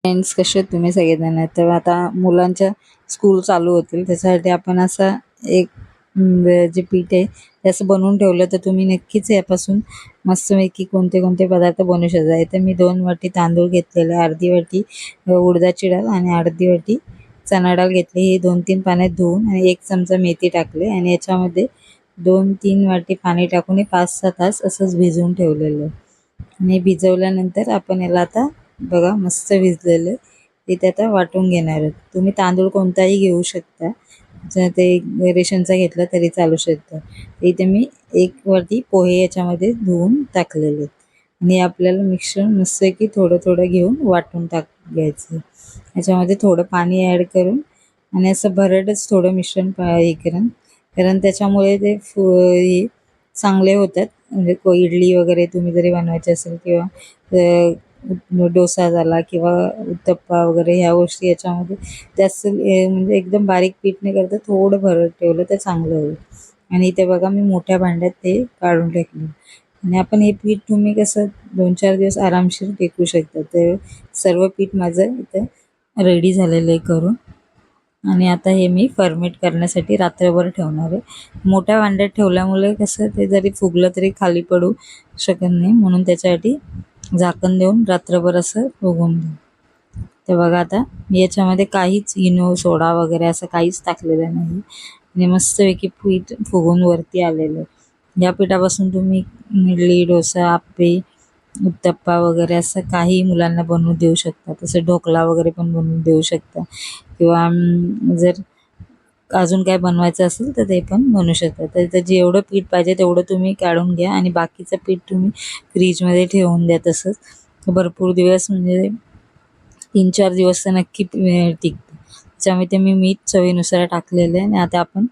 Friends, कसे आहेत तुम्ही सगळेजण? तर आता मुलांच्या स्कूल चालू होतील त्याच्यासाठी आपण असा एक जे पीठ आहे ते असं बनवून ठेवलं तर तुम्ही नक्कीच यापासून मस्तपैकी कोणते कोणते पदार्थ बनवू शकता. इथे मी 2 वाटी तांदूळ घेतलेले, अर्धी वाटी उडदाची डाळ आणि अर्धी वाटी चणा डाळ घेतली. ही 2-3 पाण्यात धुवून आणि 1 चमचा मेथी टाकले आणि याच्यामध्ये 2-3 वाटी पाणी टाकून 5-6 तास असंच भिजवून ठेवलेलं आहे. आणि भिजवल्यानंतर आपण याला आता बघा मस्त भिजलेलं ते आता वाटून घेणार आहोत. तुम्ही तांदूळ कोणताही घेऊ शकता, जर ते रेशनचा घेतला तरी चालू शकतं. इथे मी 1 वाटी पोहे याच्यामध्ये धुवून टाकलेले आणि आपल्याला मिश्रण मस्त की थोडं थोडं घेऊन वाटून घ्यायचं. याच्यामध्ये थोडं पाणी ॲड करून आणि असं भरडच थोडं मिश्रण हे करून, कारण त्याच्यामुळे ते हे चांगले होतात. म्हणजे इडली वगैरे तुम्ही जरी बनवायची असेल किंवा डोसा झाला किंवा उत्तप्पा वगैरे ह्या गोष्टी याच्यामध्ये जास्त म्हणजे एकदम बारीक पीठ नाही करता थोडं भरड ठेवलं तर चांगलं होईल. आणि इथे बघा मी मोठ्या भांड्यात ते काढून टाकले आणि आपण हे पीठ तुम्ही कसं 2-4 दिवस आरामशीर टिकवू शकता. तर सर्व पीठ माझं इथं रेडी झालेलं आहे करून. आणि आता हे मी फर्मेट करण्यासाठी रात्रभर ठेवणार आहे. मोठ्या भांड्यात ठेवल्यामुळे कसं ते जरी फुगलं तरी खाली पडू शकत नाही, म्हणून त्याच्यासाठी झाकण देऊन रात्रभर असं फुगून देऊ. तर बघा आता मी याच्यामध्ये काहीच इनो सोडा वगैरे असं काहीच टाकलेलं नाही आणि मस्तपैकी पीठ फुगून वरती आलेलं आहे. या पिठापासून तुम्ही इडली, डोसा, आप्पे, उत्तप्पा वगैरे असं काही मुलांना बनवून देऊ शकता. तसं ढोकळा वगैरे पण बनवून देऊ शकता किंवा जर अजून काय बनवायचं असेल तर ते पण बनवू शकता. तर जेवढं पीठ पाहिजे तेवढं तुम्ही काढून घ्या आणि बाकीचं पीठ तुम्ही फ्रीजमध्ये ठेवून द्या. तसंच भरपूर दिवस म्हणजे 3-4 दिवस तर नक्की टिकतं. त्याच्यामध्ये मी मीठ चवीनुसार टाकलेलं आहे आणि आता आपण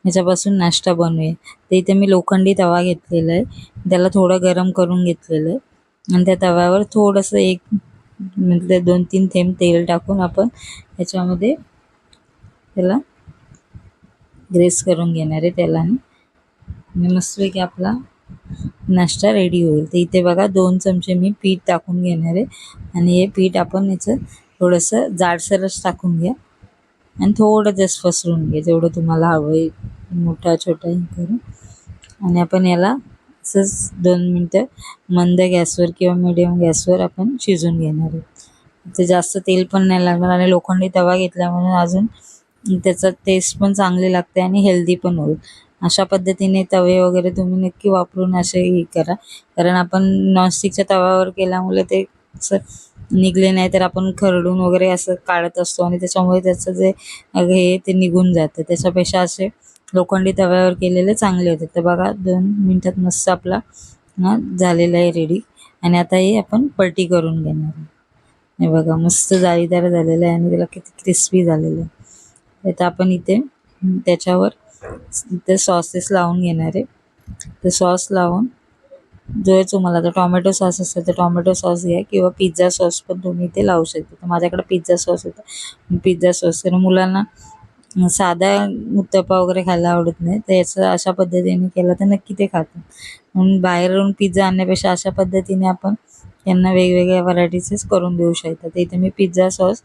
ह्याच्यापासून नाश्ता बनवूया. तर इथे मी लोखंडी तवा घेतलेला आहे, त्याला थोडं गरम करून घेतलेलं आहे आणि त्या तव्यावर थोडंसं एक म्हणजे 2-3 थेंब तेल टाकून आपण ह्याच्यामध्ये त्याला ग्रेस करून घेणार आहे तेलाने आणि मस्तपैकी आपला नाश्ता रेडी होईल. तर इथे बघा 2 चमचे मी पीठ टाकून घेणार आहे आणि हे पीठ आपण याचं थोडंसं जाडसरच टाकून घ्या आणि थोडं जस्ट पसरून घ्या जेवढं तुम्हाला हवं आहे, मोठा छोटा हे करून. आणि आपण याला असंच 2 मिनटं मंद गॅसवर किंवा मिडियम गॅसवर आपण शिजवून घेणार आहे. ते जास्त तेल पण नाही लागणार आणि लोखंडी तवा घेतल्यामुळे अजून त्याचा टेस्ट पण चांगली लागते आणि हेल्दी पण होईल. अशा पद्धतीने तवे वगैरे तुम्ही नक्की वापरून असे हे करा, कारण आपण नॉनस्टिकच्या तव्यावर केल्यामुळे ते असं निघले नाही तर आपण खरडून वगैरे असं काढत असतो आणि त्याच्यामुळे त्याचं जे हे ते निघून जातं. त्याच्यापेक्षा असे लोखंडी तव्यावर केलेले चांगले होते. तर बघा 2 मिनटात मस्त आपला झालेला आहे रेडी. आणि आता हे आपण पलटी करून घेणार आहे. हे बघा मस्त जाळीदार झालेलं आहे आणि त्याला किती क्रिस्पी झालेलं आहे. आता आपण इथे त्याच्यावर इथे सॉसेस लावून घेणार आहे. तर सॉस लावून जो तुम्हाला आता टॉमॅटो सॉस असेल तर टॉमॅटो सॉस घ्या किंवा पिझ्झा सॉस पण तुम्ही इथे लावू शकता. तर माझ्याकडे पिझ्झा सॉस होता, पिझ्झा सॉस. तर मुलांना साधा उत्तप्पा वगैरे खायला आवडत नाही, तर याचं अशा पद्धतीने केलं तर नक्की ते खातात. म्हणून बाहेरून पिझ्झा आणण्यापेक्षा अशा पद्धतीने आपण त्यांना वेगवेगळ्या व्हरायटीजच करून देऊ शकता. तर इथे मी पिझ्झा सॉस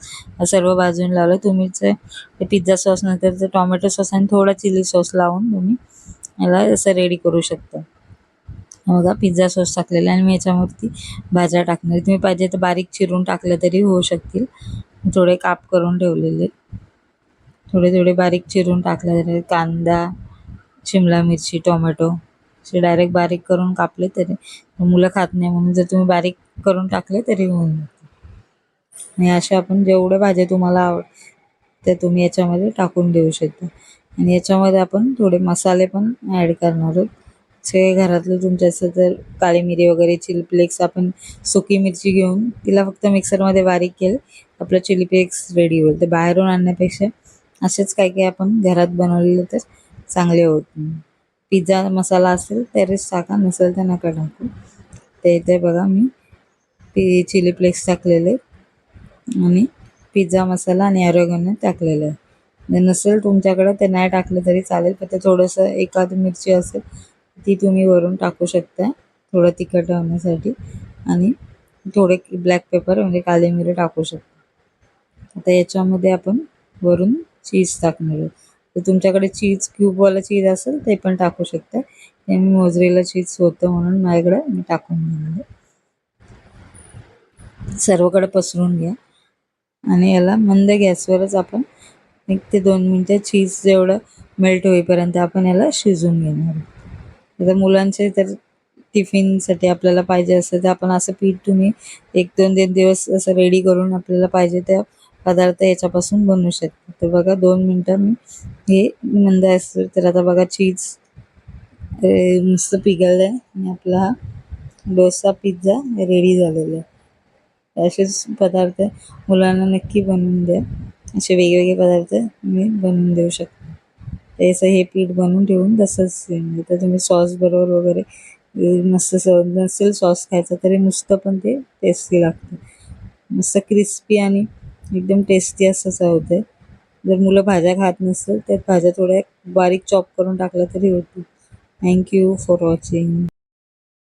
सर्व बाजून लावलं. तुम्हीच ते पिझ्झा सॉस नंतर ते टॉमॅटो सॉस आणि थोडा चिली सॉस लावून तुम्ही याला असं रेडी करू शकता. बघा पिझ्झा सॉस टाकलेला आणि मी याच्यावरती भाज्या टाकणार. तुम्ही पाहिजे तर बारीक चिरून टाकलं तरी होऊ शकतील. थोडे काप करून ठेवलेले, थोडे थोडे बारीक चिरून टाकले तरी, कांदा, शिमला मिरची, टोमॅटो असे डायरेक्ट बारीक करून कापले तरी मुलं खात नाही, म्हणून जर तुम्ही बारीक करून टाकले तरी होऊन जाते. आणि अशा आपण जेवढ्या भाज्या तुम्हाला त्या तुम्ही याच्यामध्ये टाकून देऊ शकता. आणि याच्यामध्ये आपण थोडे मसाले पण ॲड करणार आहोत. सगळे घरातलं तुमच्या असं तर काळी मिरी वगैरे, चिली फ्लेक्स, आपण सुकी मिरची घेऊन तिला फक्त मिक्सरमध्ये बारीक केलं आपलं चिली फ्लेक्स रेडी होईल. तर बाहेरून आणण्यापेक्षा असेच काही काही आपण घरात बनवलेलं तर चांगले होत नाही. पिझ्झा मसाला असेल तरच टाका, नसेल तर नका टाकू. तर इथे बघा मी चिली फ्लेक्स टाकलेले आणि पिझ्झा मसाला आणि ऑरिगॅनो टाकलेलं आहे. जर नसेल तुमच्याकडं तर नाही टाकलं तरी चालेल, पण ते थोडंसं एखादी मिरची असेल ती तुम्ही वरून टाकू शकता थोडं तिखट होण्यासाठी. आणि थोडे ब्लॅक पेपर म्हणजे काळी मिरी टाकू शकता. आता याच्यामध्ये आपण वरून चीज टाकणार आहोत. तर तुमच्याकडे चीज क्यूबवाला चीज असेल ते पण टाकू शकता. ते मी मोझरेला चीज होतं म्हणून माझ्याकडे मी टाकून दिलेलं. सर्वकडे पसरून घ्या आणि याला मंद गॅसवरच आपण 1 ते 2 मिनटं चीज जेवढं मेल्ट होईपर्यंत आपण याला शिजवून घेणार आहोत. आता मुलांचे तर टिफिनसाठी आपल्याला पाहिजे असतं तर आपण असं पीठ तुम्ही 1-2 दिवस असं रेडी करून आपल्याला पाहिजे त्या पदार्थ याच्यापासून बनवू शकतो. तर बघा 2 मिनटं मी हे मंद असतं तर आता बघा चीज मस्त पिघळलं आहे आणि आपला हा डोसा पिझ्झा रेडी झालेला आहे. असेच पदार्थ मुलांना नक्की बनवून द्या. असे वेगवेगळे पदार्थ तुम्ही बनवून देऊ शकता. त्याचं हे पीठ बनवून ठेवून तसंच तर तुम्ही सॉस बरोबर वगैरे मस्त नसेल सॉस खायचा तरी नुसतं पण ते टेस्टी लागतं. मस्त क्रिस्पी आणि एकदम टेस्टी असं होतं. जर मुलं भाज्या खात नसतील तर भाज्या थोड्या बारीक चॉप करून टाकल्या तरी होतील. Thank you for watching.